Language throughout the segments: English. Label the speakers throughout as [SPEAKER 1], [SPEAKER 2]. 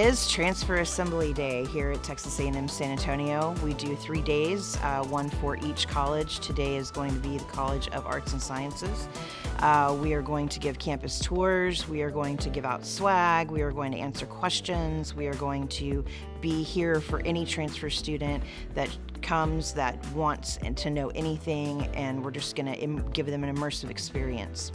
[SPEAKER 1] is Transfer Assembly Day here at Texas A&M San Antonio. We do 3 days, one for each college. Today is going to be the College of Arts and Sciences. We are going to give campus tours, we are going to give out swag, we are going to answer questions, we are going to be here for any transfer student that comes that wants to know anything, and we're just going to give them an immersive experience.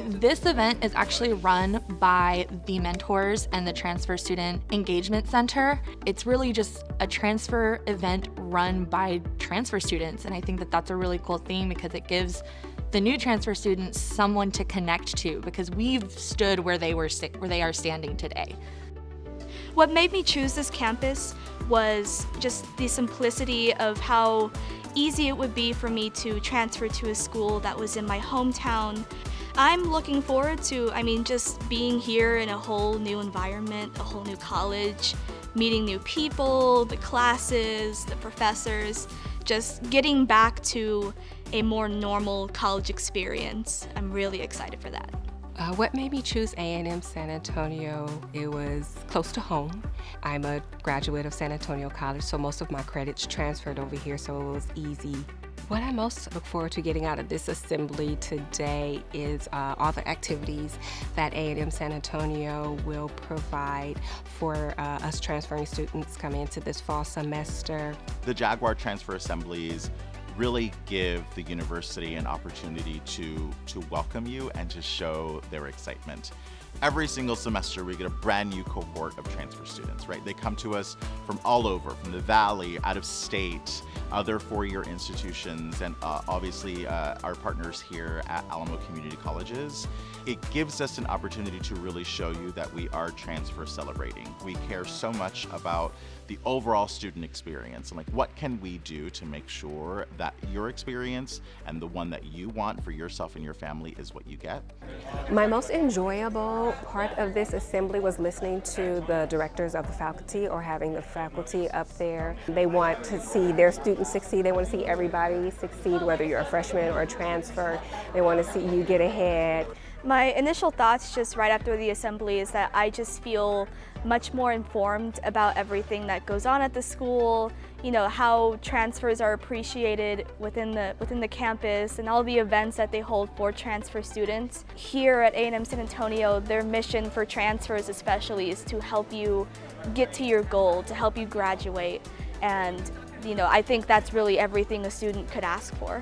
[SPEAKER 2] This event is actually run by the mentors and the Transfer Student Engagement Center. It's really just a transfer event run by transfer students, and I think that that's a really cool thing because it gives the new transfer students someone to connect to, because we've stood where they are standing today.
[SPEAKER 3] What made me choose this campus was just the simplicity of how easy it would be for me to transfer to a school that was in my hometown. I'm looking forward to, just being here in a whole new environment, a whole new college, meeting new people, the classes, the professors, just getting back to a more normal college experience. I'm really excited for that.
[SPEAKER 4] What made me choose A&M San Antonio? It was close to home. I'm a graduate of San Antonio College, so most of my credits transferred over here, so it was easy. What I most look forward to getting out of this assembly today is all the activities that A&M San Antonio will provide for us transferring students coming into this fall semester.
[SPEAKER 5] The Jaguar Transfer Assemblies really give the university an opportunity to welcome you and to show their excitement. Every single semester we get a brand new cohort of transfer students, right? They come to us from all over, from the Valley, out of state, other four-year institutions, and obviously our partners here at Alamo Community Colleges. It gives us an opportunity to really show you that we are transfer celebrating. We care so much about the overall student experience and what can we do to make sure that your experience and the one that you want for yourself and your family is what you get.
[SPEAKER 4] My most enjoyable part of this assembly was listening to the directors of the faculty or having the faculty up there. They want to see their students succeed. They want to see everybody succeed, whether you're a freshman or a transfer. They want to see you get ahead.
[SPEAKER 3] My initial thoughts just right after the assembly is that I just feel much more informed about everything that goes on at the school, how transfers are appreciated within the campus and all the events that they hold for transfer students. Here at A&M San Antonio, their mission for transfers especially is to help you get to your goal, to help you graduate, and I think that's really everything a student could ask for.